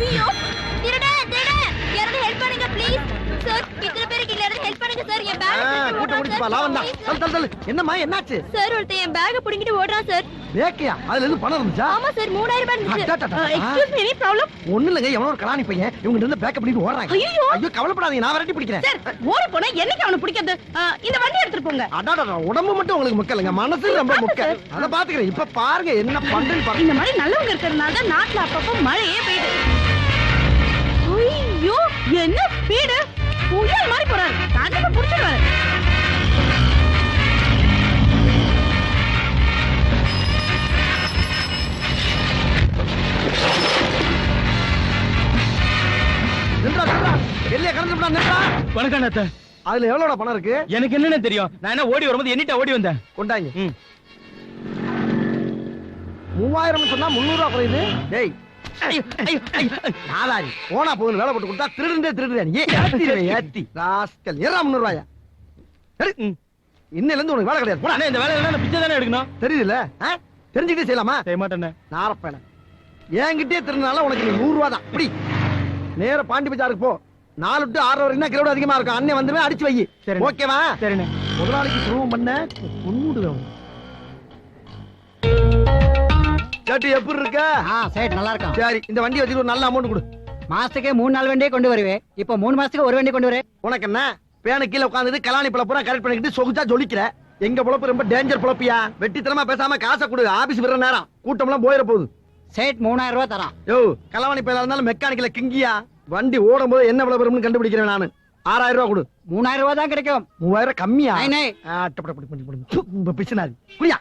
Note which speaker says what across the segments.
Speaker 1: ஐயோ திருடே திருடே யாராவது ஹெல்ப் பண்ணுங்க ப்ளீஸ் சார் இத்தனை பேருக்கு இல்ல யாராவது ஹெல்ப் பண்ணுங்க சார் என் பேக்
Speaker 2: கூட்ட முடிச்சுப்பா லாவண்டா தல் என்னம்மா என்னாச்சு
Speaker 1: சார் ஒருத்தன் என் பேக் புடிங்கிட்டு ஓடுறான் சார்
Speaker 2: பேக்கியா அதுல இருந்து பணம் இருந்துச்சா
Speaker 1: ஆமா சார் 3000 ரூபாய் இருந்துச்சு
Speaker 2: excuse
Speaker 1: excuse me any problem
Speaker 2: ஒண்ணு இல்லங்க எவனோ ஒரு கலாணி பையன் இவங்க இருந்து பேக்கப் பண்ணிட்டு ஓடுறாங்க
Speaker 1: ஐயோ
Speaker 2: ஐயோ கவலைப்படாதீங்க நான் விரட்டி பிடிக்கிறேன்
Speaker 1: சார் ஓட போனா என்னைக்கு அவனை பிடிக்கிறது இந்த வண்டி எடுத்துட்டு போங்க
Speaker 2: அடாடா உடம்பு மட்டும் உங்களுக்கு முக்கியலங்க மனசு ரொம்ப முக்கியம் அத பாத்துக்கிறேன் இப்ப பாருங்க என்ன பண்றேன்னு பாருங்க
Speaker 1: இந்த மாதிரி நல்லவங்க இருக்கிறதுனால தான் நாட்டுல அப்பப்போ மழையே பெய்யுது ஐயோ என்ன ஸ்பீடு புயல் மாதிரி போறாரு கண்டிப்பா புடிச்சிடுவாரு
Speaker 2: நின்றா நின்றா எல்லைய கடந்துடா நின்றா
Speaker 3: வணக்கம் அண்ணா.
Speaker 2: அதுல எவ்வளவுடா பணம் இருக்கு
Speaker 3: எனக்கு என்னன்னு தெரியும், நான் என்ன ஓடி வரும்போது எண்ணிட்ட ஓடி வந்தேன்.
Speaker 2: கொண்டாங்க 3000 சொன்னா 300 ரூபாய் குறையுது டேய் நாலாரி போனா போகுது வேலை போட்டு கொடுத்தா திருடுறே நீ ஏத்தி ராஸ்கல் ஏறா 300 ரூபாயா இன்னையில இருந்து உனக்கு வேலை கிடையாது போடா.
Speaker 3: அண்ணா, இந்த வேலையில நான் பிச்சை தானே எடுக்கணும்.
Speaker 2: தெரியுதுல தெரிஞ்சுக்கிட்டே செய்யலாமா?
Speaker 3: செய்ய மாட்டேன்.
Speaker 2: நாரப்பேன என்கிட்டே திருநால உனக்கு 100 ரூபாய் தான். அப்படி நேர பாண்டி பஜாருக்கு போ. 4 to 6 வரைக்கும் தான் கிரௌட் அதிகமா இருக்கும். அண்ணன் வந்துவே அடிச்சு வை. ஓகேவா?
Speaker 3: சரிண்ணே.
Speaker 2: முதலாளிக்கு துரோகம் பண்ண பொண்ணுடுவேன். சேட்டு எப்படி இருக்க?
Speaker 4: சேட் நல்லா இருக்கான்.
Speaker 2: சரி இந்த வண்டி வச்சுட்டு ஒரு நல்ல அமௌண்ட் கொடு.
Speaker 4: மாசத்துக்கு 3-4 வண்டியே கொண்டு வருவேன். இப்போ 3 மாசத்துக்கு ஒரு வண்டி கொண்டு வரேன்.
Speaker 2: உனக்கு என்ன பேனு கீழே உட்காந்துட்டு கலாணி பழப்புறம் கரெக்ட் பண்ணிக்கிட்டு சொகுச்சா ஜொலிக்கிற. எங்க பொழப்பு ரொம்ப டேஞ்சர் பொழப்பியா. வெட்டித்தனமா பேசாம காசை கொடு. ஆபீஸ் விடுற நேரம் கூட்டம்லாம் போயிட போகுது.
Speaker 4: சேட் 3000 ரூபாய் தரான்.
Speaker 2: யோ கலவாணி பேலா இருந்தாலும் மெக்கானிக்கல கிங்கியா. வண்டி ஓடும் போது என்ன விலை வரும்னு கண்டுபிடிக்கிறேன் நானு. 6000 ரூபாய் கொடு.
Speaker 4: 3000 ரூபாய் தான் கிடைக்கும்.
Speaker 2: 3000 கம்மியா? பிசினாரி புரியா?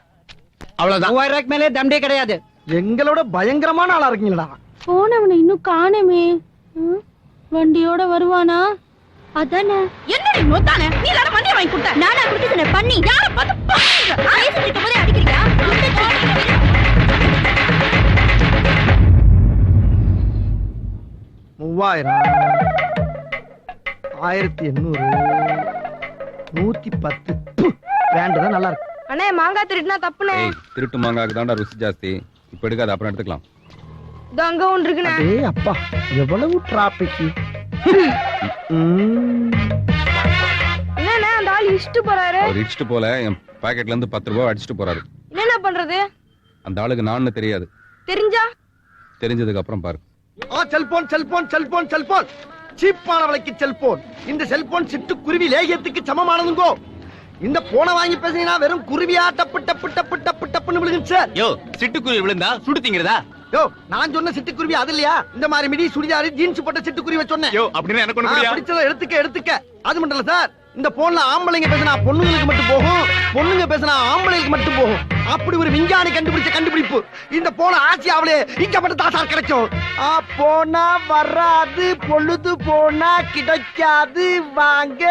Speaker 2: அவ்வளவுதான்.
Speaker 4: 3000 ரூபாய்க்கு மேலே தம்டே கிடையாது.
Speaker 2: எங்களோட பயங்கரமான ஆளா இருக்கீங்களா?
Speaker 1: போனவனை இன்னும் காணமே. வண்டியோட வருவானா? அதானே. என்னடி நோத்தானே? நீ எல்லாரும் வண்டியை வாங்கி கொடுத்த. நானா கொடுத்தேன் பண்ணி. யார பார்த்து பாருங்க. பேசிட்டு இருக்கும்போதே அடிக்கறியா?
Speaker 2: 3000 1800 110 பிராண்ட் தான் நல்லா இருக்கு.
Speaker 1: அண்ணே மாங்காய் திருட்டுனா தப்புனே.
Speaker 5: திருட்டு மாங்காக்கு தான்டா ருசி ஜாஸ்தி. இப்ப எடுக்காத, அப்புறம் எடுத்துக்கலாம்.
Speaker 1: அங்க ஒன்று இருக்குண்ணே.
Speaker 2: ஏய் அப்பா எவ்வளவு டிராபிக்.
Speaker 1: என்னண்ணே அந்த ஆள் இஷ்டு போறாரு.
Speaker 5: அவர் இடிச்சிட்டு போல, என் பாக்கெட்ல இருந்து 10 ரூபாய் அடிச்சிட்டு போறாரு.
Speaker 1: என்ன பண்றது?
Speaker 5: அந்த ஆளுக்கு நான்னு தெரியாது.
Speaker 1: தெரிஞ்சா?
Speaker 5: தெரிஞ்சதுக்கு அப்புறம் பாரு.
Speaker 2: செல்போன் சீப்பான விலைக்கு செல்போன். இந்த செல்போன் சிட்டு குருவி லேகியத்துக்கு சமமானதுங்கோ. இந்த போனை வாங்கி பேசினா வெறும் குருவியா டப்பு டப்பு டப்பு டப்பு டப்புன்னு விழுங்குச்சு சார்.
Speaker 3: யோ சிட்டுக்குருவி விழுந்தா சுடுதீங்கறதா?
Speaker 2: யோ நான் சொன்ன சிட்டுக்குருவி அது இல்லையா? இந்த மாதிரி மிடி சுடிதாரி ஜீன்ஸ் போட்ட சிட்டுக்குருவி சொன்னேன்.
Speaker 3: யோ அப்படினா எனக்கு ஒண்ணு புரியல.
Speaker 2: பிடிச்சத எடுத்துக்க. அது மட்டும் இல்ல சார், இந்த போன்ல ஆம்பளைங்க பேசினா பொண்ணுங்களுக்கு மட்டும் போகும், பொண்ணுங்க பேசினா ஆம்பளைங்களுக்கு மட்டும் போகும். அப்படி ஒரு விஞ்ஞானி கண்டுபிடிச்ச கண்டுபிடிப்பு. இந்த போன ஆசியாவிலே இங்க மட்டும் தான் சார் கிடைக்கும். போனா வராது, பொழுது போனா கிடைக்காது. வாங்க.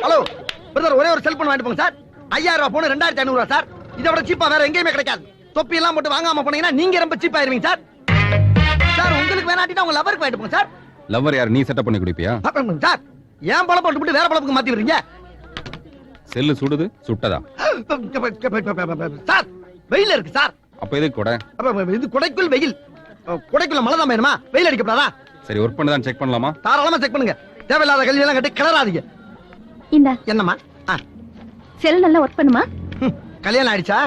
Speaker 2: ஹலோ பிரதர், ஒரே ஒரு செல்போன் வாங்கிட்டு போங்க சார். 5000 ரூபாய் போன் 2500 ரூபாய் சார். இதை விட சீப்பா வேற எங்கேயுமே கிடைக்காது. தொப்பி எல்லாம் போட்டு வாங்காம போனீங்கன்னா நீங்க ரொம்ப சீப்பா ஆயிருவீங்க சார். சார் உங்களுக்கு வேணாட்டினா உங்க லவருக்கு வாங்கிட்டு போங்க சார்.
Speaker 5: லவ்வர் யார்? நீ செட்டப் பண்ணி குடிப்பியா?
Speaker 2: சார் ஏன் பழம் போட்டு வேற பழப்புக்கு மாத்தி விடுறீங்க?
Speaker 5: செல்லு சுடுது, சுட்டதா?
Speaker 2: சார் வெயில் இருக்கு சார்.
Speaker 5: அப்ப எதுக்கு கொடை?
Speaker 2: இது கொடைக்குள் வெயில். கொடைக்குள்ள மழை தான் வேணுமா? வெயில் அடிக்கப்படாதா?
Speaker 5: சரி, ஒர்க் பண்ணதான் செக் பண்ணலாமா?
Speaker 2: தாராளமா செக் பண்ணுங்க. தேவையில்லாத கல்வி எல்லாம் கட்டி கிளறாதீங்க.
Speaker 1: இந்த
Speaker 2: என்னம்மா
Speaker 1: செல் நல்லா ஒர்க் பண்ணுமா?
Speaker 2: கல்யாணம் ஆயிடுச்சா?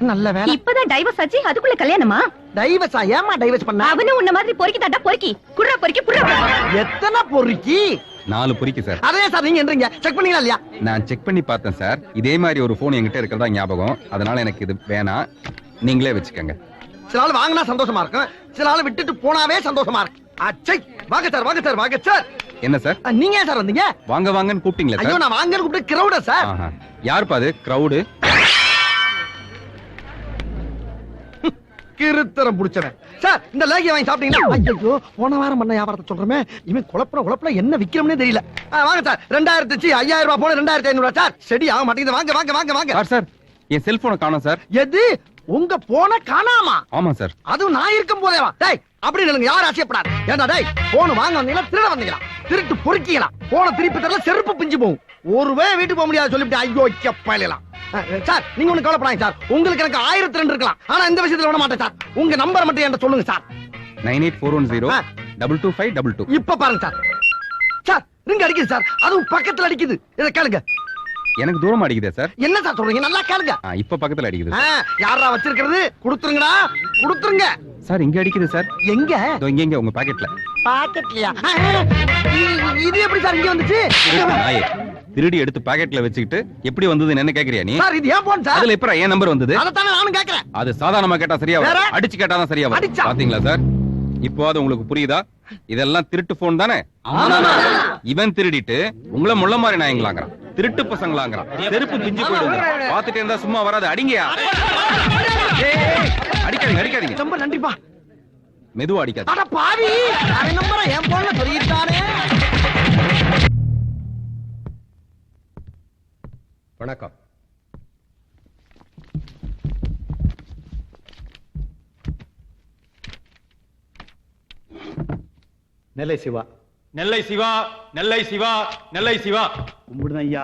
Speaker 2: நல்ல வேலை.
Speaker 1: இப்பதான் டைவர்ஸ் ஆச்சு, அதுக்குள்ள கல்யாணமா?
Speaker 2: டைவர்ஸா? ஏமா டைவர்ஸ் பண்ண?
Speaker 1: அவனு உன்ன மாதிரி பொறுக்கி தாட்டா பொறுக்கி குர்ரா பொறுக்கி புர்ரா.
Speaker 2: எத்தனை பொறுக்கி?
Speaker 5: 4 பொறிக்கு சார்.
Speaker 2: அதே சார் நீங்க என்றீங்க செக் பண்ணீங்களா இல்லையா?
Speaker 5: நான் செக் பண்ணி பார்த்தேன் சார். இதே மாதிரி ஒரு போன் என்கிட்ட இருக்கிறதா ஞாபகம். அதனால எனக்கு இது வேணாம், நீங்களே வச்சுக்கோங்க.
Speaker 2: சில ஆள் வாங்கினா சந்தோஷமா இருக்கும், சில ஆள் விட்டுட்டு போனாவே சந்தோஷமா இருக்கு. அச்சை வாங்க சார்.
Speaker 5: என்ன சார்
Speaker 2: நீங்க ஏன் சார் வந்தீங்க?
Speaker 5: வாங்கன்னு கூப்பிட்டீங்களா
Speaker 2: ஐயோ
Speaker 5: சார்?
Speaker 2: நான் வாங்கன்னு கூப்பிட்டு கிரௌட சார்.
Speaker 5: யாருப்பா அது கிரௌடு?
Speaker 2: கிருத்தரம் புடிச்சவன் சார். இந்த லேகிய வாங்கி சாப்பிட்டீங்கன்னா ஐயோ போன வாரம் பண்ண வியாபாரத்தை சொல்றமே, இவன் குழப்பல என்ன விக்கிறோம்னே தெரியல. வாங்க சார். 5000 ரூபாய் போன 2500 ரூபாய் சார். சரி ஆக மாட்டேங்குது. வாங்க.
Speaker 5: சார் என் செல்போனை காணோம் சார்.
Speaker 2: எது உங்க போன காணாமா?
Speaker 5: ஆமா சார்.
Speaker 2: அதுவும் நான் இருக்கும் போதேவா? டேய் அப்படி இல்லங்க, யாரும் ஆசைப்படாது. ஏண்டா டேய் போன் வாங்க வந்தீங்களா திருட வந்தீங்களா? திருட்டு பொறுக்கீங்களா? போன திருப்பி தரல செருப்பு பிஞ்சு போகும். ஒருவே வீட்டுக்கு போக முடியாது சொல்லிவிட்டு ஐயோ கேப்பலாம். சார் நீங்க ஒண்ணு கவலைப்படாதீங்க சார். உங்களுக்கு எனக்கு 1002 இருக்கலாம், ஆனா இந்த விஷயத்துல விட மாட்டேன் சார். உங்க நம்பர் மட்டும் என்கிட்ட சொல்லுங்க சார்.
Speaker 5: 9841022522.
Speaker 2: இப்ப பாருங்க சார். சார் ரிங் அடிக்குது சார். அதுவும் பக்கத்துல அடிக்குது. இத கேளுங்க.
Speaker 5: எனக்கு தூரம் அடிக்குதே சார்.
Speaker 2: என்ன சார் சொல்றீங்க? நல்லா கேளுங்க.
Speaker 5: இப்ப பக்கத்துல அடிக்குது.
Speaker 2: யாரா வச்சிருக்கிறது? குடுத்துருங்கடா, குடுத்துருங்க.
Speaker 5: சார் இங்க அடிக்குது சார்.
Speaker 2: எங்க?
Speaker 5: இதோ இங்க உங்க பாக்கெட்ல.
Speaker 2: பாக்கெட்லயா? இது எப்படி சார் இங்க வந்துச்சு?
Speaker 5: நாயே, திருடி எடுத்து பாக்கெட்ல வச்சுக்கிட்டு எப்படி வந்ததுன்னு என்ன கேக்குறியா நீ?
Speaker 2: சார் இது ஏன் போன் சார்?
Speaker 5: அதுல எப்பறம் என் நம்பர் வந்தது?
Speaker 2: அதத்தானே நானும் கேக்குறேன்.
Speaker 5: அது சாதாரணமா கேட்டா சரியா
Speaker 2: வேற?
Speaker 5: வரும், அடிச்சு கேட்டாதான் சரியா வரும்.
Speaker 2: அடிச்சா?
Speaker 5: பாத்தீங்களா சார்? இப்போ அது உங்களுக்கு புரியுதா? இதெல்லாம் திருட்டு போன் தானே? இவன் திருடிட்டு உங்களை முள்ள மாதிரி நாயங்களாங்கறான், திருட்டு பசங்களாங்கறான். செருப்பு பிஞ்சு போயிடுங்க. பாத்துட்டே இருந்தா சும்மா வராது, அடிங்கயா. அடிக்காதீங்க அடிக்காதீங்க.
Speaker 2: ரொம்ப நன்றிப்பா.
Speaker 5: மெதுவா அடிக்காதீங்க.
Speaker 2: அட பாவி, அவன் நம்பரை என் போன்ல சொல்லிட்டானே.
Speaker 5: வணக்கம்.
Speaker 6: நெல்லை சிவா.
Speaker 3: நெல்லை சிவா, நெல்லை சிவா, நெல்லை சிவா.
Speaker 6: கும்பிடுதான் ஐயா.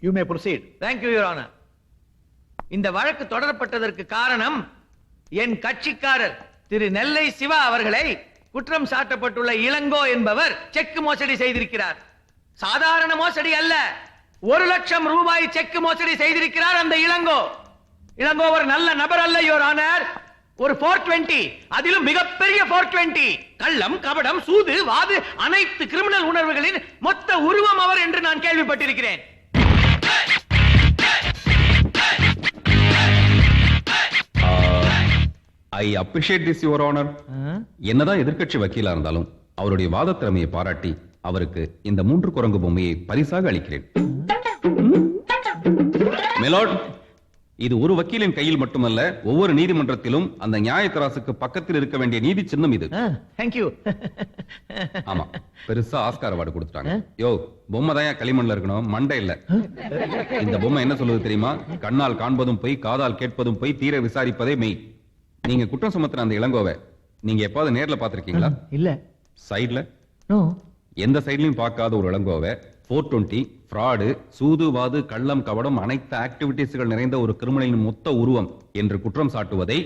Speaker 6: You may proceed.
Speaker 7: Thank you your honour. இந்த வழக்கு தொடரப்பட்டதற்கு காரணம் என் கட்சிக்காரர் திரு நெல்லை சிவா அவர்களை குற்றம் சாட்டப்பட்டுள்ள இளங்கோ என்பவர் செக் மோசடி செய்திருக்கிறார். சாதாரண மோசடி அல்ல, 1,00,000 ரூபாய் செக் மோசடி செய்திருக்கிறார் அந்த இளங்கோ. இளங்கோ ஒரு நல்ல நபர் அல்ல யுவர் ஆனர். ஒரு 420, அதிலும் மிகப்பெரிய 420. கள்ளம், கபடம், சூது, வாது, அனைத்து கிரிமினல் உணர்வுகளின் மொத்த உருவம் அவர் என்று நான் கேள்விப்பட்டிருக்கிறேன்.
Speaker 5: I appreciate this your honour. என்னதான் எதிர்க்கட்சி வக்கீலா இருந்தாலும் அவருடைய வாத திறமையை பாராட்டி அவருக்கு இந்த 3 குரங்கு பொம்மையை பரிசாக அளிக்கிறேன். மெலாட், இது ஒரு வக்கீலின் கையில் மட்டுமல்ல, ஒவ்வொரு நீதிமன்றத்திலும் அந்த நியாயத்தராசுக்கு பக்கத்தில் இருக்க வேண்டிய நீதி சின்னம் இது.
Speaker 7: Thank you.
Speaker 5: ஆமா, பெருசா ஆஸ்கார் அவார்டு கொடுத்துட்டாங்க. யோ, பொம்மை தான் களிமண்ல இருக்கணும், மண்டை இல்ல. இந்த பொம்மை என்ன சொல்லுது தெரியுமா? கண்ணால் காண்பதும் போய், காதால் கேட்பதும் போய், தீர விசாரிப்பதே மெய். நீங்க குற்றம் சுமத்துற அந்த இளங்கோவை நீங்க எப்பாவது நேர்ல பாத்திருக்கீங்களா?
Speaker 7: இல்ல.
Speaker 5: சைடுல?
Speaker 7: நோ.
Speaker 5: எந்த சைடுலயும் பார்க்காத ஒரு இளங்கோவை 420, ஃப்ராடு, சூதுவாது, கள்ளம், கவடம், அனைத்து ஆக்டிவிட்டிஸ்கள் நிறைந்த ஒரு கிரிமினலின் மொத்த உருவம் என்று குற்றம் சாட்டுவதை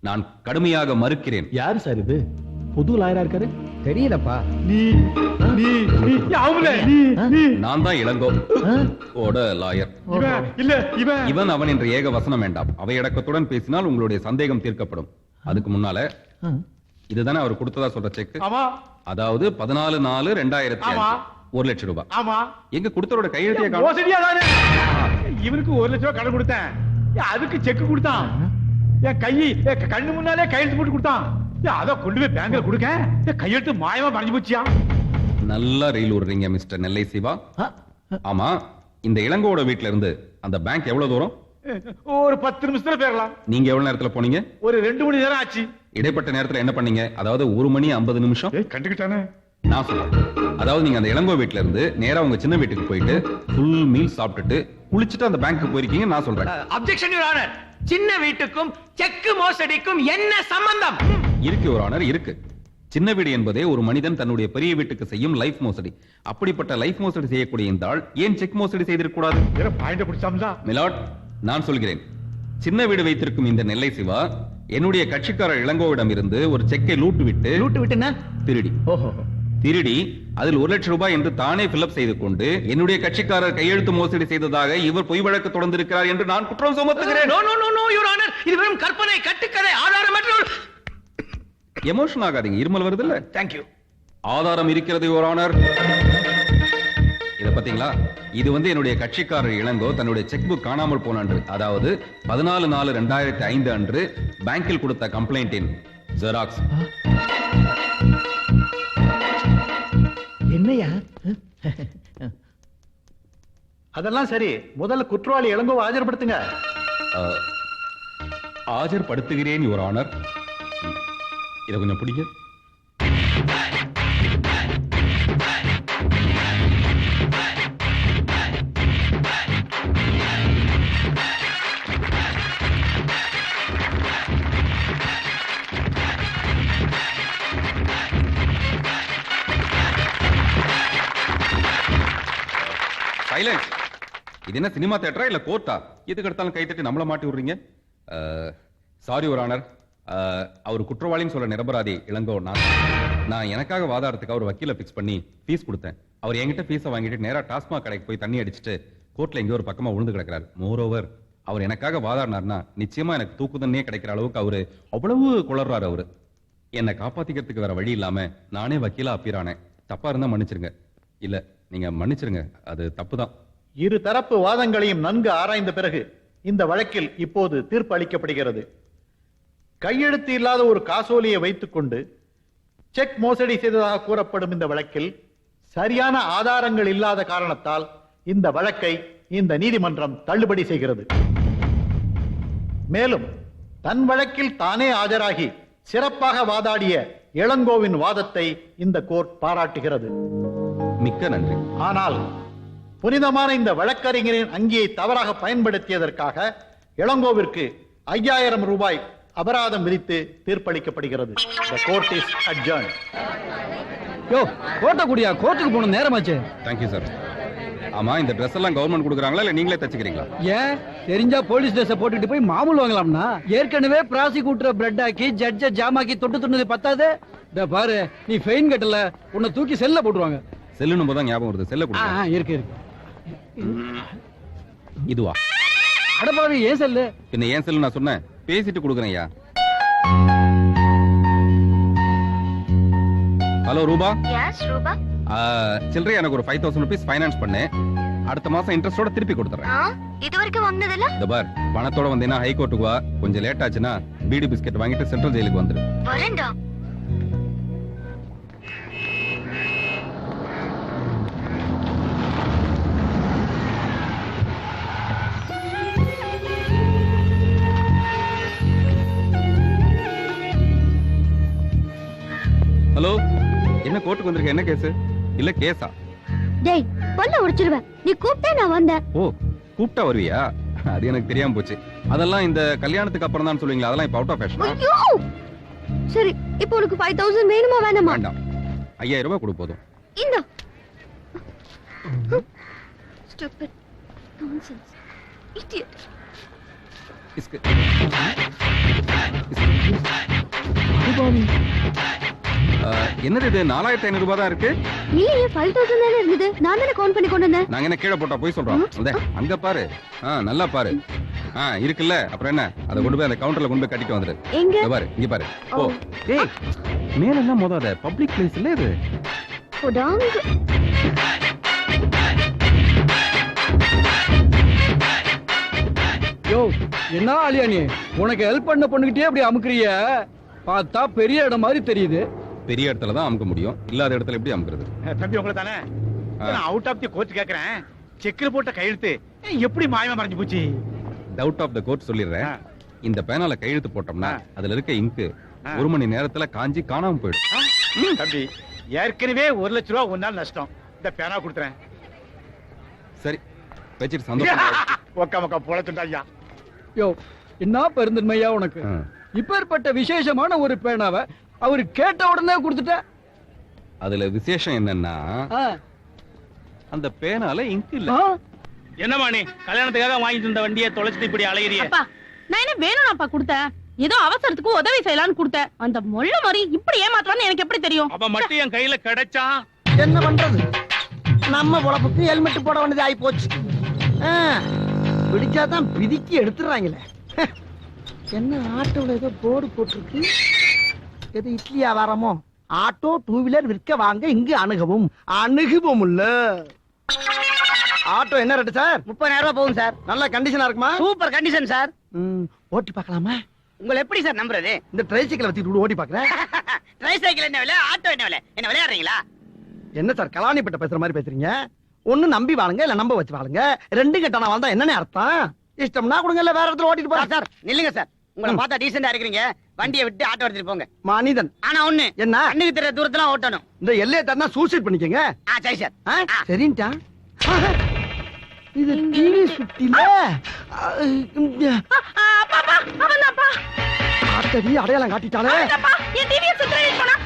Speaker 5: நான் கடுமையாக மறுக்கிறேன்.
Speaker 6: யார் சார் இது? புது லாயரா இருக்காரு.
Speaker 4: தெரியலப்பா.
Speaker 5: நான் தான் இளங்கோ ஓட லாயர். இவன் அவன் என்ற ஏக வசனம் வேண்டாம். அவையடக்கத்துடன் பேசினால் உங்களுடைய சந்தேகம் தீர்க்கப்படும். அதுக்கு முன்னால இதுதானே அவர் கொடுத்ததா சொல்ற செக்? அதாவது 14/4/2005, 1,00,000 ரூபாய்.
Speaker 6: ஆமா.
Speaker 5: எங்க கொடுத்தவரோட கையெழுத்திய
Speaker 6: இவனுக்கு 1,00,000 ரூபாய் கடன் கொடுத்தேன். அதுக்கு செக் கொடுத்தான். என் கண்ணு முன்னாலே கையெழுத்து போட்டு கொடுத்தான். அத கொண்டு போய் பேங்க்ல கொடுக்க கையெழுத்து மாயமா மறைஞ்சு போச்சியா.
Speaker 5: நல்லா ரீல் விடுறீங்க மிஸ்டர் நெல்லை சிவா. ஆமா, இந்த இளங்கோட வீட்ல இருந்து அந்த பேங்க் எவ்வளவு தூரம்?
Speaker 6: ஒரு 10 நிமிஷத்துல போயிடலாம்.
Speaker 5: நீங்க எவ்வளவு நேரத்துல போனீங்க?
Speaker 6: ஒரு 2 மணி நேரம் ஆச்சு.
Speaker 5: இடைப்பட்ட நேரத்துல என்ன பண்ணீங்க? அதாவது 1 மணி 50 நிமிஷம்.
Speaker 6: கண்டுக்கிட்டானே.
Speaker 5: நான் சொல்றேன், அதாவது நீங்க அந்த இளங்கோ வீட்ல இருந்து நேரா உங்க சின்ன வீட்டுக்கு போயிட்டு ஃபுல் மீல் சாப்பிட்டுட்டு குளிச்சுட்டு அந்த பேங்க்கு போயிருக்கீங்க. நான் சொல்றேன்.
Speaker 7: Objection your honour. சின்ன வீட்டுக்கும் செக் மோசடிக்கும் என்ன சம்பந்தம்?
Speaker 5: இருக்கு யுவர் ஆனர், இருக்கு. சின்ன வீடு என்பதே ஒரு மனிதன் தன்னுடைய பெரிய வீட்டுக்கு செய்யும் லைஃப் மோசடி. அப்படிப்பட்ட லைஃப் மோசடி செய்யக்கூடிய இந்த ஆள் ஏன் செக் மோசடி செய்திருக்கூடாது? மிலாட், நான் சொல்கிறேன், சின்ன வீடு வைத்திருக்கும் இந்த நெல்லை சிவா என்னுடைய கட்சிக்காரர் இளங்கோவிடம் இருந்து ஒரு செக்கை லூட்டு விட்டுனா திருடி அதில் 1,00,000 ரூபாய் என்று தானே பில்அப் செய்து கொண்டு என்னுடைய கட்சிக்காரர் கையெழுத்து மோசடி செய்ததாக இவர் பொய் வழக்கு தொடர்ந்திருக்கிறார் என்று நான் குற்றம் சுமத்துகிறேன்.
Speaker 7: இது வெறும் கற்பனை, கட்டுக்கதை, ஆதாரமற்ற.
Speaker 5: எமோஷன் ஆகாதீங்க, இருமல் வருது இல்ல?
Speaker 7: Thank you.
Speaker 5: ஆதாரம் இருக்கிறது யுவர் ஆனர். இத பாத்தீங்களா? இது என்னுடைய கட்சிக்காரர் இளங்கோ தன்னுடைய செக் புக் காணாமல் போன அன்று, அதாவது 14/4/2005 அன்று பேங்கில் கொடுத்த கம்ப்ளைண்டின் ஜெராக்ஸ்.
Speaker 7: என்னையா?
Speaker 6: அதெல்லாம் சரி, முதல்ல குற்றவாளி இளங்கோ ஆஜர்படுத்துங்க.
Speaker 5: ஆஜர்படுத்துகிறேன் யுவர் ஆனர். இத கொஞ்சம் பிடிங்க. சைலன்ஸ். இது என்ன சினிமா தியேட்டரா இல்ல கோர்ட்டா? எதுக்கு எடுத்தாலும் கை தட்டி நம்மள மாட்டி விடுறீங்க? சாரி யுவர் ஆனர், அவர் குற்றவாளின்னு சொல்ல நிரபராதி இளங்கோ நான் எனக்காக வாதாடுறதுக்கு அவர் வக்கீல பிக்ஸ் பண்ணி ஃபீஸ் கொடுத்தேன். அவர் என்கிட்ட ஃபீஸை வாங்கிட்டு நேரா டாஸ்மாக் கடைக்கு போய் தண்ணி அடிச்சுட்டு கோர்ட்ல எங்கேயோ ஒரு பக்கமா விழுந்து கிடக்கிறார். மோரோவர் அவர் எனக்காக வாதாடினார்னா நிச்சயமா எனக்கு தூக்குதண்ணே கிடைக்கிற அளவுக்கு அவரு அவ்வளவு குளறாரு. அவரு என்னை காப்பாத்திக்கிறதுக்கு வேற வழி இல்லாம நானே வக்கீலா அப்பீரானேன். தப்பா இருந்தா மன்னிச்சிருங்க. இல்ல நீங்க மன்னிச்சிருங்க, அது தப்புதான்.
Speaker 8: இரு தரப்பு வாதங்களையும் நன்கு ஆராய்ந்த பிறகு இந்த வழக்கில் இப்போது தீர்ப்பு அளிக்கப்படுகிறது. கையெழுத்து இல்லாத ஒரு காசோலியை வைத்துக் கொண்டு செக் மோசடி செய்ததாக கூறப்படும் இந்த வழக்கில் சரியான ஆதாரங்கள் இல்லாத காரணத்தால் இந்த வழக்கை இந்த நீதிமன்றம் தள்ளுபடி செய்கிறது. மேலும் தன் வழக்கில் தானே ஆஜராகி சிறப்பாக வாதாடிய இளங்கோவின் வாதத்தை இந்த கோர்ட் பாராட்டுகிறது.
Speaker 5: மிக்க நன்றி.
Speaker 8: ஆனால் புனிதமான இந்த வழக்கறிஞரின் அங்கியை தவறாக பயன்படுத்தியதற்காக இளங்கோவிற்கு 5000 ரூபாய் அபராதம் விதித்து தீர்ப்பளிக்கப்படுகிறது. The court is adjourned.
Speaker 4: யோ கோட்டை குடியா, கோர்ட்டுக்கு போன நேரமாச்சு.
Speaker 5: Thank you sir. ஆமா, இந்த ட்ரெஸ் எல்லாம் கவர்மெண்ட் கொடுக்குறாங்களா இல்ல நீங்களே தச்சுக்கிறீங்களா?
Speaker 4: ஏன் தெரிஞ்சா போலீஸ் ட்ரெஸ் போட்டுட்டு போய் மாமூல் வாங்கலாம்னா? ஏற்கனவே ப்ராசிக்யூட்டர் பிரெட் ஆக்கி ஜட்ஜ ஜாமாக்கி தொட்டு துண்ணது பத்தாது. பாரு, நீ ஃபைன் கட்டல, உன்னை தூக்கி செல்ல போட்டுருவாங்க.
Speaker 5: செல்லுன்னு போது தான் ஞாபகம் வருது. செல்ல கொடுங்க.
Speaker 4: இருக்கு.
Speaker 5: இதுவா?
Speaker 4: அடப்பாவி, ஏன் செல்லு?
Speaker 5: என்ன ஏன் செல்லு நான் சொன்னேன், பேசிட்டு கொடுக்குறேன். ஐயா ஹலோ ரூபா. சில்லறை எனக்கு ஒரு 5000 rupees ஃபைனான்ஸ் பண்ணேன். அடுத்த மாசம் இன்ட்ரெஸ்டோட திருப்பி கொடுத்துறேன்.
Speaker 1: இது வரைக்கும் வாங்குனதில்ல?
Speaker 5: இந்த பார், பணத்தோட வந்தீங்கன்னா ஹை கோர்ட்டுக்கு வா. கொஞ்சம் லேட் ஆச்சுன்னா பீடி பிஸ்கெட் வாங்கிட்டு சென்ட்ரல் ஜெயிலுக்கு வந்துரு.
Speaker 1: வரேன்டா.
Speaker 5: ஹலோ, என்ன கோர்ட்டுக்கு வந்திருக்க? என்ன கேஸ்? இல்ல கேஸா?
Speaker 1: டேய், பல்ல உடைச்சிருவேன். நீ கூப்பிட்டே நான் வந்தேன்.
Speaker 5: ஓ, கூப்பிட்டா வருவியா? அது எனக்கு தெரியாம போச்சு. அதெல்லாம் இந்த கல்யாணத்துக்கு அப்புறம் தான் சொல்லுவீங்களா? அதெல்லாம் இப்ப அவுட் ஆஃப் ஃபேஷன்.
Speaker 1: ஐயோ, சரி, இப்போ உனக்கு 5000 வேணுமா வேணாமா?
Speaker 5: வேண்டாம், 5000 ரூபாய் கொடு போதும்.
Speaker 1: இந்த stupid nonsense idiot.
Speaker 5: என்னது இது? 4500 ரூபாய் தான் இருக்கு.
Speaker 1: இல்லையே, 5000 தானே இருந்தது. நான் தானே கவுண்ட் பண்ணி கொண்டு வந்தேன்.
Speaker 5: நாங்க என்ன கீழே போட்டா போய் சொல்றோம்? அங்க பாரு, நல்லா பாரு. இருக்குல்ல, அப்புறம் என்ன? அதை கொண்டு போய் அந்த கவுண்டர்ல கொண்டு போய் கட்டிட்டு வந்துரு.
Speaker 1: எங்க
Speaker 5: பாரு, இங்க பாரு. ஓ டேய், மேல என்ன மோதாத, பப்ளிக் பிளேஸ் இல்ல இது.
Speaker 1: போடாங்க.
Speaker 4: யோ, என்ன ஆலியா நீ? உனக்கு ஹெல்ப் பண்ண பொண்ணுகிட்டே அப்படி அமுக்குறிய? பார்த்தா பெரிய இடம் மாதிரி தெரியுது.
Speaker 5: பெரிய இடத்துல தான் அமுக்க முடியும், இல்லாத இடத்துல எப்படி அமுக்குறது?
Speaker 6: தம்பி, உங்களை தானே அவுட் ஆஃப் தி கோர்ட் கேக்குறேன். செக்கில் போட்ட கையெழுத்து எப்படி மாயமா மறைஞ்சு போச்சு?
Speaker 5: டவுட் ஆஃப் த கோர்ட் சொல்லிடுறேன். இந்த பேனால கையெழுத்து போட்டோம்னா அதுல இருக்க இங்கு 1 மணி நேரத்துல காஞ்சி காணாம போயிடும்.
Speaker 6: தம்பி, ஏற்கனவே 1 லட்சம் ரூபாய் ஒரு நாள் நஷ்டம். இந்த பேனா கொடுத்துறேன்.
Speaker 5: சரி, வச்சிட்டு சந்தோஷம்.
Speaker 6: ஒக்கா பொழச்சுட்டா ஐயா.
Speaker 4: யோ, என்ன பெருந்தன்மையா உனக்கு? இப்பேற்பட்ட விசேஷமான ஒரு பேனாவை அவரு கேட்ட உடனே கொடுத்துட்ட.
Speaker 5: அதுல விசேஷம் என்னன்னா, அந்த பேனால இங்கு இல்ல.
Speaker 3: என்னமா நீ கல்யாணத்துக்காக வாங்கிட்டு இருந்த வண்டியை தொலைச்சிட்டு இப்படி அலையிறியே?
Speaker 9: அப்பா, நான் என்ன வேணும்னாப்பா கொடுத்தேன்? ஏதோ அவசரத்துக்கு உதவி செய்யலாம்னு கொடுத்தேன். அந்த மொள்ள மாதிரி இப்படி ஏமாத்தலாம்னு எனக்கு எப்படி தெரியும்?
Speaker 3: அப்ப மட்டும் என் கையில கிடைச்சா
Speaker 2: என்ன பண்றது? நம்ம பொழப்புக்கு ஹெல்மெட் போட வேண்டியது ஆகி போச்சு. பிடிச்சாதான் பிதிக்கி எடுத்துறாங்களே. என்ன ஆட்டோல ஏதோ போர்டு போட்டிருக்கு. எது இட்லி வியாபாரமோ? ஆட்டோ 2 வீலர் விற்க வாங்க இங்கு அணுகவும். அணுகுவோம் இல்ல. ஆட்டோ என்ன ரேட் சார்?
Speaker 4: 30000 ரூபாய் போகும் சார்.
Speaker 2: நல்ல கண்டிஷனா இருக்குமா?
Speaker 4: Super condition sir.
Speaker 2: ஓட்டி பார்க்கலாமா?
Speaker 4: உங்களை எப்படி சார் நம்புறது?
Speaker 2: இந்த ட்ரைசைக்கிள் வச்சுட்டு ஓட்டி பார்க்கறேன்.
Speaker 4: ட்ரைசைக்கிள் என்ன விலை, ஆட்டோ என்ன விலை? என்ன விளையாடுறீங்களா?
Speaker 2: என்ன சார் கலாணிப்பட்ட பேசுற மாதிரி பேசுறீங்க? ஒண்ணு நம்பி வாழுங்க, இல்ல நம்ப வச்சு வாழுங்க. 2 கட்டணா வாழ்ந்தா என்னன்னு அர்த்தம்? இஷ்டம்னா கொடுங்க, இல்ல வேற இடத்துல ஓட்டிட்டு போறேன்.
Speaker 4: சார் நில்லுங்க சார். உங்களை பார்த்தா டீசெண்டா இருக்கிறீங்க. வண்டியை விட்டு ஆட்டோ எடுத்துட்டு போங்க.
Speaker 2: மனிதன்
Speaker 4: ஆனா ஒண்ணு,
Speaker 2: என்ன?
Speaker 4: கண்ணுக்கு தெரிய தூரத்துல ஓட்டணும்.
Speaker 2: இந்த எல்லையை தரனா சூசைட் பண்ணிக்கங்க.
Speaker 4: சரி சார்.
Speaker 2: சரின்டா. இது டிவி சுத்தில ஆட்டடி அடையாளம் காட்டிட்டாலே.
Speaker 9: என் டிவியை சுத்துறேன்னு சொன்னா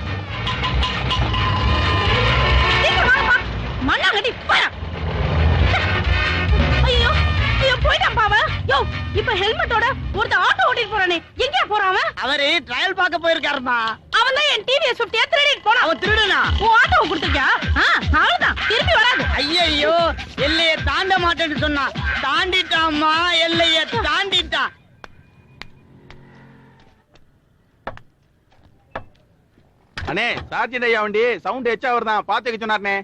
Speaker 9: மண்ணாங்கட்டி போயா. ஐயோ ஐயோ, போயிட்டான் பாவ. யோ, இப்ப ஹெல்மெட்டோட ஒருத்த ஆட்டோ ஓட்டிட்டு போறானே எங்க போறான் அவன்?
Speaker 2: அவரு ட்ரையல் பார்க்க போயிருக்காருமா.
Speaker 9: அவன் தான் என் டிவிஎஸ் 50 திருடிட்டு போனான்.
Speaker 2: அவன் திருடுனா?
Speaker 9: உன் ஆட்டோவை கொடுத்துருக்கியா? அவ்வளவுதான், திருப்பி வராது.
Speaker 2: ஐயோ, எல்லைய தாண்ட மாட்டேன்னு சொன்னா தாண்டிட்டாமா, எல்லைய தாண்டிட்டான்.
Speaker 3: அண்ணே சார்ஜென்ட் ஐயா வண்டி சவுண்ட் எச்சா வருதான் பாத்துக்க சொன்னார்னே.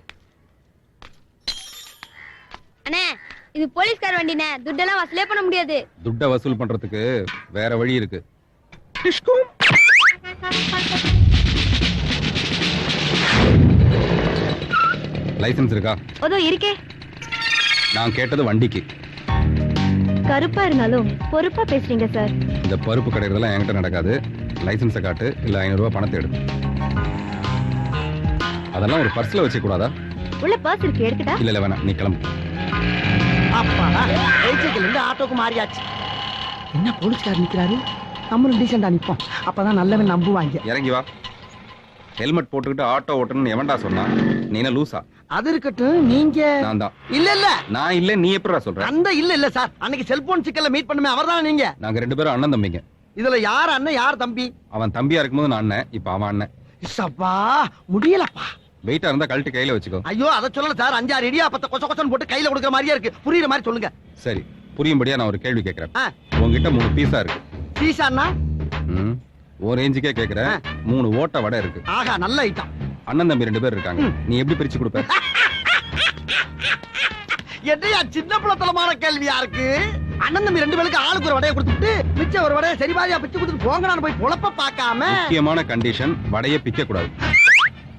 Speaker 1: அண்ணே இது போலீஸ்கார வண்டினே, துட்டெல்லாம் வசூலே பண்ண முடியாது.
Speaker 5: துட்டை வசூல் பண்றதுக்கு வேற வழி இருக்கு. லைசென்ஸ் இருக்கா?
Speaker 1: அதோ இருக்கே.
Speaker 5: நான் கேட்டது வண்டிக்கு.
Speaker 1: கருப்பா இருந்தாலும் பொறுப்பா பேசுறீங்க சார்.
Speaker 5: இந்த பருப்பு கிடைக்கிறதெல்லாம் என்கிட்ட நடக்காது. லைசென்ஸை காட்டு, இல்ல 500 ரூபாய் பணத்தை எடு. அதெல்லாம் ஒரு பர்ஸ்ல வச்சுக்க கூடாதா?
Speaker 1: உள்ள பர்ஸ் இருக்கு, எடுக்கட்டா?
Speaker 5: இல்ல வேணாம், நீ கிளம்பு.
Speaker 2: அப்பாடா, சைக்கிள் இருந்து ஆட்டோக்கு மாறியாச்சு. என்ன போலீஸ்கார் நிக்கிறாரு, நம்மளும் டீசெண்டா நிப்போம், அப்பதான் நல்லவன் நம்புவாங்க.
Speaker 5: இறங்கி வா. ஹெல்மெட் போட்டுக்கிட்டு ஆட்டோ ஓட்டணும்னு எவன்டா சொன்னா? நீ என்ன லூசா?
Speaker 2: அது இருக்கட்டும், நீங்க
Speaker 5: நான் தான்.
Speaker 2: இல்ல
Speaker 5: நான் இல்ல, நீ எப்படிடா சொல்ற?
Speaker 2: அந்த இல்ல சார், அன்னைக்கு செல்போன் சிக்கல்ல மீட் பண்ணுமே அவர்தான் நீங்க.
Speaker 5: நாங்க 2 பேரும் அண்ணன் தம்பிங்க.
Speaker 2: இதுல யார் அண்ணன் யார் தம்பி?
Speaker 5: அவன் தம்பியா இருக்கும்போது நான் அண்ணன், இப்ப அவன் அண்ணன்.
Speaker 2: சப்பா முடியலப்பா.
Speaker 5: வெயிட்டா இருந்தா கழட்டி கையில வச்சுக்கோ.
Speaker 2: ஐயோ அத சொல்லல சார், 5-6 இடியாப்பத்தை கொச கொசன்னு போட்டு கையில கொடுக்குற மாதிரியா இருக்கு. புரியுற மாதிரி சொல்லுங்க.
Speaker 5: சரி, புரியும்படியா நான் ஒரு கேள்வி கேக்குறேன்.
Speaker 2: ஆ.
Speaker 5: உன்கிட்ட 3 பீஸா இருக்கு.
Speaker 2: சீசானா?
Speaker 5: ஒரு ரேஞ்சுக்கே கேக்குறேன். 3 ஓட்ட வடை இருக்கு.
Speaker 2: ஆஹா, நல்ல ஐட்டம்.
Speaker 5: அண்ணன் தம்பி 2 பேர் இருக்காங்க. நீ எப்படி பிரிச்சு கொடுப்ப?
Speaker 2: என்னையா சின்ன பிள்ளைத்தனமான கேள்வியா இருக்கு. அண்ணன் தம்பி 2 பேருக்கு ஆளுக்கு ஒரு வடையை கொடுத்துட்டு மிச்சம் ஒரு வடையை சரி பாதியா பிச்சு கொடுத்துட்டு போங்கடான்னு போய் பொழப்ப பார்க்காம.
Speaker 5: முக்கியமான கண்டிஷன், வடையை பிக்க கூடாது.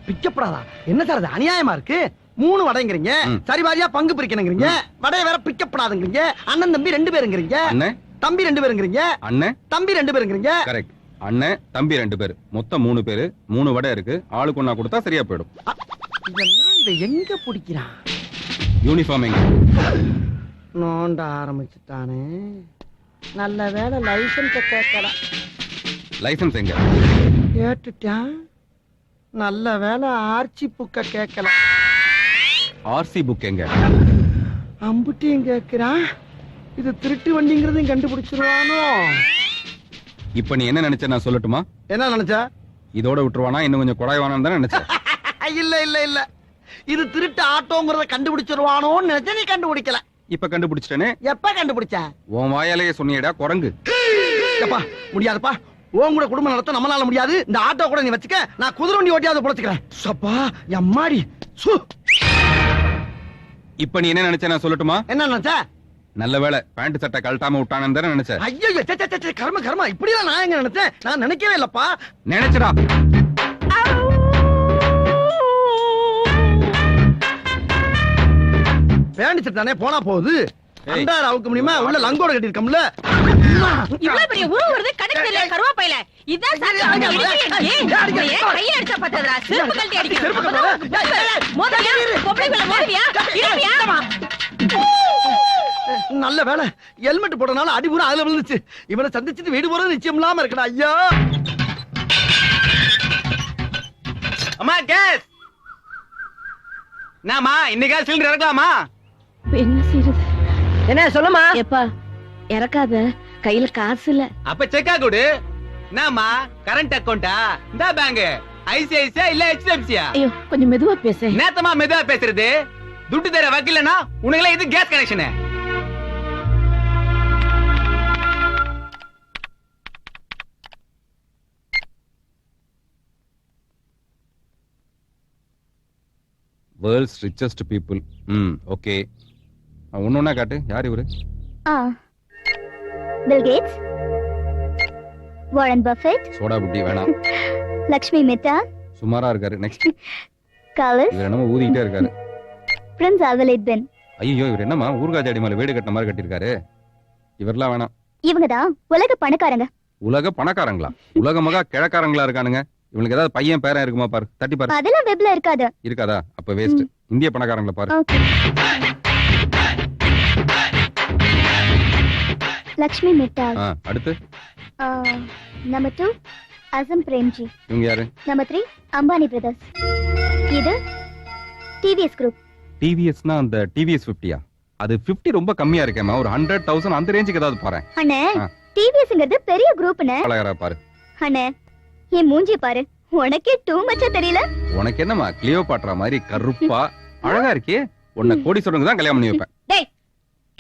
Speaker 2: பிக்கப்படாதா? என்ன சார் அது அநியாயமா இருக்கு. 3 வடைங்கிறீங்க, சரி பாதியா பங்கு பிரிக்கணுங்கிறீங்க, வடையை வேற பிக்கப்படாதுங்கிறீங்க. அண்ணன் தம்பி 2 பேருங்கிறீங்க,
Speaker 5: அண்ணன்
Speaker 2: தம்பி 2 பேருங்கிறீங்க,
Speaker 5: அண்ணன்
Speaker 2: தம்பி 2 பேருங்கிறீங்க.
Speaker 5: கரெக்ட். அண்ணன் தம்பி 2 பேர், மொத்தம் 3 பேரு. 3 வடை இருக்கு. ஆளுக்கு ஒண்ணா கொடுத்தா சரியா போயிடும்.
Speaker 2: இதெல்லாம் இதை எங்க பிடிக்கிறான்?
Speaker 5: யூனிஃபார்ம் எங்க?
Speaker 2: நோண்ட ஆரம்பிச்சுட்டானே. நல்ல வேலை லைசன்ஸ் கேட்கல.
Speaker 5: லைசென்ஸ் எங்க?
Speaker 2: கேட்டுட்டான். நல்ல வேலை ஆர்ச்சி புக்க கேட்கல.
Speaker 5: ஆர்சி புக் எங்க?
Speaker 2: அம்புட்டியும் கேட்கிறான். இது திருட்டு வண்டிங்கிறதையும் கண்டுபிடிச்சிருவானோ?
Speaker 5: இப்ப நீ என்ன நினைச்ச நான் சொல்லட்டுமா?
Speaker 2: என்ன நினைச்ச?
Speaker 5: இதோட விட்டுருவானா, இன்னும் கொஞ்சம் குறைவானான்னு தான் நினைச்சேன்.
Speaker 2: இல்ல இல்ல இல்ல, இது திருட்டு ஆட்டோங்கிறத கண்டுபிடிச்சிருவானோன்னு நினைச்ச. நீ கண்டுபிடிக்கல.
Speaker 5: இப்ப கண்டுபிடிச்சிட்டேனே.
Speaker 2: எப்ப கண்டுபிடிச்ச?
Speaker 5: உன் வாயாலேயே சொன்னியடா குரங்கு.
Speaker 2: எப்பா முடியாதுப்பா, உன் கூட குடும்பம் நடத்த நம்மளால முடியாது. இந்த ஆட்டோ கூட நீ வச்சுக்க, நான் குதிரை வண்டி ஓட்டியாவது பொழைச்சுக்கிறேன். சப்பா எம்மாடி.
Speaker 5: இப்ப நீ என்ன நினைச்ச நான் சொல்லட்டுமா?
Speaker 2: என்ன நினைச்ச?
Speaker 5: நல்ல வேளை பேண்ட் சட்டை கழட்டாம விட்டானு தானே நினைச்சேன்.
Speaker 2: ஐயோ கர்ம கர்ம, இப்படிலாம் நான் எங்க நினைச்சேன்? நான் நினைக்கவே இல்லப்பா.
Speaker 5: நினைச்சடா.
Speaker 2: பேண்ட் சட்டானே போனா போகுது. அண்டார அவுக்க முடியுமா? உள்ள லங்கோட கட்டி இருக்கம்ல.
Speaker 9: இவ்வளவு பெரிய உருவம் வருது, கணக்கு தெரியல கருவாப்பையில. இதான் சார் கையை அடிச்சா பத்ததுடா, செருப்பு கழட்டி அடிக்கணும். மோதலியா பொம்பளைக்குள்ள மோதலியா?
Speaker 2: நல்ல வேலை ஹெல்மெட் போட்டனால அடிபுறம் அதுல விழுந்துச்சு. இவனை சந்திச்சுட்டு வீடு போறது நிச்சயம் இல்லாம இருக்கடா. ஐயா
Speaker 7: அம்மா கேஸ். நாமா இன்னைக்கு சிலிண்டர் இறக்கலாமா?
Speaker 9: என்ன செய்யறது?
Speaker 2: என்ன சொல்லுமா?
Speaker 9: எப்பா இறக்காத, கையில காசு இல்ல.
Speaker 7: அப்ப செக்கா கொடு. நாமா கரண்ட் அக்கவுண்டா? இந்த பேங்க் ஐசிஐசியா இல்ல HDFCயா?
Speaker 9: ஐயோ கொஞ்சம் மெதுவா பேச.
Speaker 7: நேத்தமா மெதுவா பேசுறது? துட்டு தர வக்கீலனா உனக்கு இது case connection.
Speaker 5: World's richest people. Okay, ஒன்னொன்னா காட்டு. யார் இவரு?
Speaker 1: Bill Gates, Warren Buffett,
Speaker 5: soda புட்டி வேணாம்.
Speaker 1: லக்ஷ்மி மெத்தா,
Speaker 5: சுமாரா இருக்காரு. நெக்ஸ்ட்
Speaker 1: காலஸ்,
Speaker 5: இவர் என்னமோ ஊதிக்கிட்டே இருக்காரு.
Speaker 1: பிரின்ஸ் அல்வலைட் பென்.
Speaker 5: ஐயோ, இவர் என்னமா ஊர்கா ஜாடி மேல வீடு கட்டின மாதிரி கட்டிருக்காரு. இவரெல்லாம் வேணாம்.
Speaker 1: இவங்கதான் உலக பணக்காரங்க.
Speaker 5: உலக பணக்காரங்களா? உலக மகா கிழக்காரங்களா இருக்கானுங்க. இவனுக்கு ஏதாவது பையன் பேரன் இருக்குமா பாரு, தட்டி பாரு.
Speaker 1: அதெல்லாம் வெப்ல இருக்காது.
Speaker 5: இருக்காதா? அப்ப வேஸ்ட். இந்திய பணக்காரங்கள பாரு.
Speaker 1: ஓகே. லக்ஷ்மி மிட்டால்.
Speaker 5: அடுத்து
Speaker 1: நம்பர் 2 அசம் பிரேம்ஜி.
Speaker 5: இவங்க யாரு?
Speaker 1: Number 3 Ambani brothers. இது டிவிஎஸ் குரூப்.
Speaker 5: டிவிஎஸ்னா அந்த டிவிஎஸ் 50யா? அது 50 ரொம்ப கம்மியா இருக்கேம்மா. ஒரு 100,000 அந்த ரேஞ்சுக்கு ஏதாவது பாரு.
Speaker 1: அண்ணே
Speaker 5: ஆ.
Speaker 1: டிவிஎஸ்ங்கிறது பெரிய குரூப்னே.
Speaker 5: அழகரா பாரு.
Speaker 1: அண்ணே என் மூஞ்சி பாரு, உனக்கே டூ மச்சா தெரியல.
Speaker 5: உனக்கு என்னம்மா கிளியோபாட்ரா மாதிரி கருப்பா அழகா இருக்கே. உன்னை கோடீஸ்வரனுக்கு தான் கல்யாணம் பண்ணி வைப்பேன்.
Speaker 9: டேய்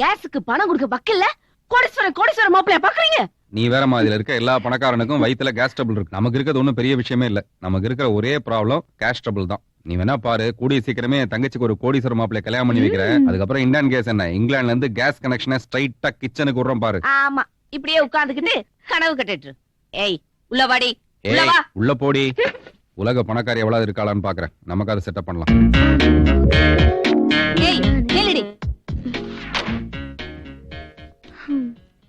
Speaker 9: கேஸுக்கு பணம் கொடுக்க வக்கல்ல கோடீஸ்வரன் மாப்பிளைய பாக்குறீங்க?
Speaker 5: நீ வேற மாதிரில இருக்க எல்லா பணக்காரனுக்கும் வயித்துல கேஸ் ட்ரபிள் இருக்கு. நமக்கு இருக்கிறது ஒண்ணும் பெரிய விஷயமே இல்ல. நமக்கு இருக்கிற ஒரே ப்ராப்ளம் கேஸ் ட்ரபிள் தான். நீ வேணா பாரு, கூடிய சீக்கிரமே என் தங்கச்சிக்கு ஒரு கோடீஸ்வர மாப்பிளைய கல்யாணம் பண்ணி வைக்கிறேன். அதுக்கப்புறம் இந்தியன் கேஸ் என்ன, இங்கிலாந்துல இருந்து கேஸ் கனெக்ஷனை ஸ்ட்ரைட்டா கிச்சனுக்கு விடுறோம் பாரு.
Speaker 9: ஆமா, இப்படியே உட்கார்ந்துக்கிட்டு கனவு கட்டிட்டு. ஏய் உள்ள வாடி, உள்ள
Speaker 5: ஏய்,
Speaker 9: வா.
Speaker 5: உள்ள போடி. உலக பணக்காரி எவ்வளவு இருக்காளான்னு பாக்குறேன். நமக்கு அதை செட்டப் பண்ணலாம்.
Speaker 9: ஏய் நில்லுடி.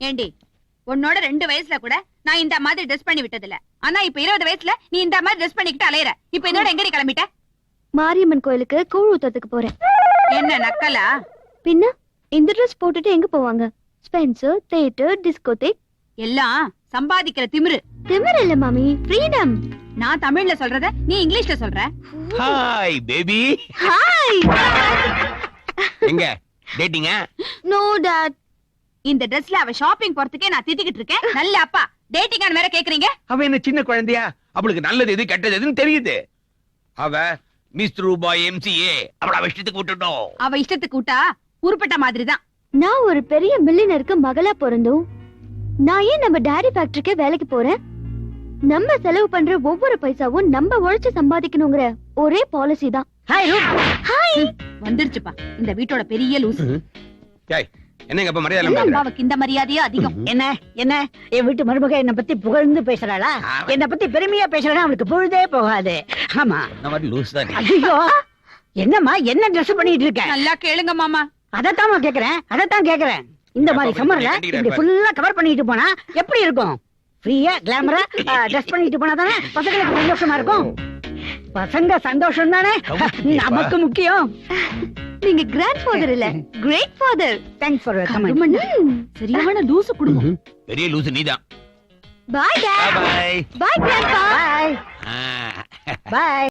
Speaker 9: ஏண்டி உன்னோட 2 வயசுல கூட நான் இந்த மாதிரி ட்ரெஸ் பண்ணி விட்டது இல்ல. ஆனா இப்ப 20 வயசுல நீ இந்த மாதிரி ட்ரெஸ் பண்ணிக்கிட்டு அலையற. இப்ப இதோட எங்கடி கிளம்பிட்ட?
Speaker 1: மாரியம்மன் கோயிலுக்கு கூழ் ஊத்துறதுக்கு போறேன்.
Speaker 9: என்ன நக்கலா?
Speaker 1: பின்ன இந்த ட்ரெஸ் போட்டுட்டு எங்க போவாங்க? Spencer, theatre, discotheque.
Speaker 9: எல்லாம் சம்பாதிக்கிற திமிரு.
Speaker 1: திமிர் இல்ல மாமி, ஃப்ரீடம்.
Speaker 9: நான் தமிழ்ல சொல்றத நீ இங்கிலீஷ்ல சொல்ற.
Speaker 7: Hi baby.
Speaker 1: ஹாய்.
Speaker 7: எங்க டேட்டிங்க?
Speaker 1: No dot.
Speaker 9: இந்த ட்ரெஸ்ல அவ ஷாப்பிங் போறதுக்கே நான் திட்டிக்கிட்டு இருக்கேன். நல்ல அப்பா டேட்டிங்கான வேற கேக்குறீங்க?
Speaker 7: அவ என்ன சின்ன குழந்தையா? அவளுக்கு நல்லது எது கெட்டது எதுன்னு தெரியுது. அவ மிஸ் ரூபா எம்சிஏ அவள இஷ்டத்துக்கு விட்டுட்டோம்.
Speaker 9: அவ இஷ்டத்துக்கு விட்டா உருப்பட்ட மாதிரி தான்.
Speaker 1: நான் ஒரு பெரிய மில்லியனருக்கு மகளா பிறந்தோம். நான் ஏன் நம்ம டாடி ஃபேக்டரிக்கே வேலைக்கு போறேன்? நம்ம செலவு பண்ற ஒவ்வொரு பைசாவும் நம்ம உழைச்சு சம்பாதிக்கணுங்கிற ஒரே பாலிசி தான்.
Speaker 9: ஹாய் ரூப்.
Speaker 1: ஹாய்.
Speaker 9: வந்துருச்சுப்பா இந்த வீட்டோட பெரிய லூசு.
Speaker 7: டேய் என்னங்க அப்ப மரியாதை இல்லாம பேசுற?
Speaker 9: அப்பாவுக்கு இந்த மரியாதையே அதிகம்.
Speaker 10: என்ன என்ன என் வீட்டு மருமக என்ன பத்தி புகழ்ந்து பேசுறாளா? என்ன பத்தி பெருமையா பேசுறா அவளுக்கு பொழுதே போகாது. ஆமா
Speaker 7: இந்த மாதிரி லூஸ் தான் நீ.
Speaker 10: ஐயோ என்னம்மா என்ன ட்ரெஸ் பண்ணிட்டு இருக்க?
Speaker 9: நல்லா கேளுங்க மாமா.
Speaker 10: அதத்தான் கேக்குறேன். இந்த மாதிரி சம்மர்ல இப்படி ஃபுல்லா கவர் பண்ணிட்டு போனா எப்படி இருக்கும்? ஃப்ரீயா கிளாமரா ட்ரெஸ் பண்ணிட்டு போனா தானே பசங்களுக்கு சந்தோஷமா இருக்கும். பசங்க சந்தோஷம் தானே நமக்கு முக்கியம்.
Speaker 1: நீங்க கிராண்ட் ஃபாதர் இல்ல, great father.
Speaker 10: Thanks for comment.
Speaker 9: சரியான லூசு குடும்பம்.
Speaker 7: பெரிய லூஸ் நீதான்.
Speaker 1: Bye dad.
Speaker 7: Bye
Speaker 1: bye grandpa.
Speaker 10: Bye
Speaker 7: bye.
Speaker 10: பாய்.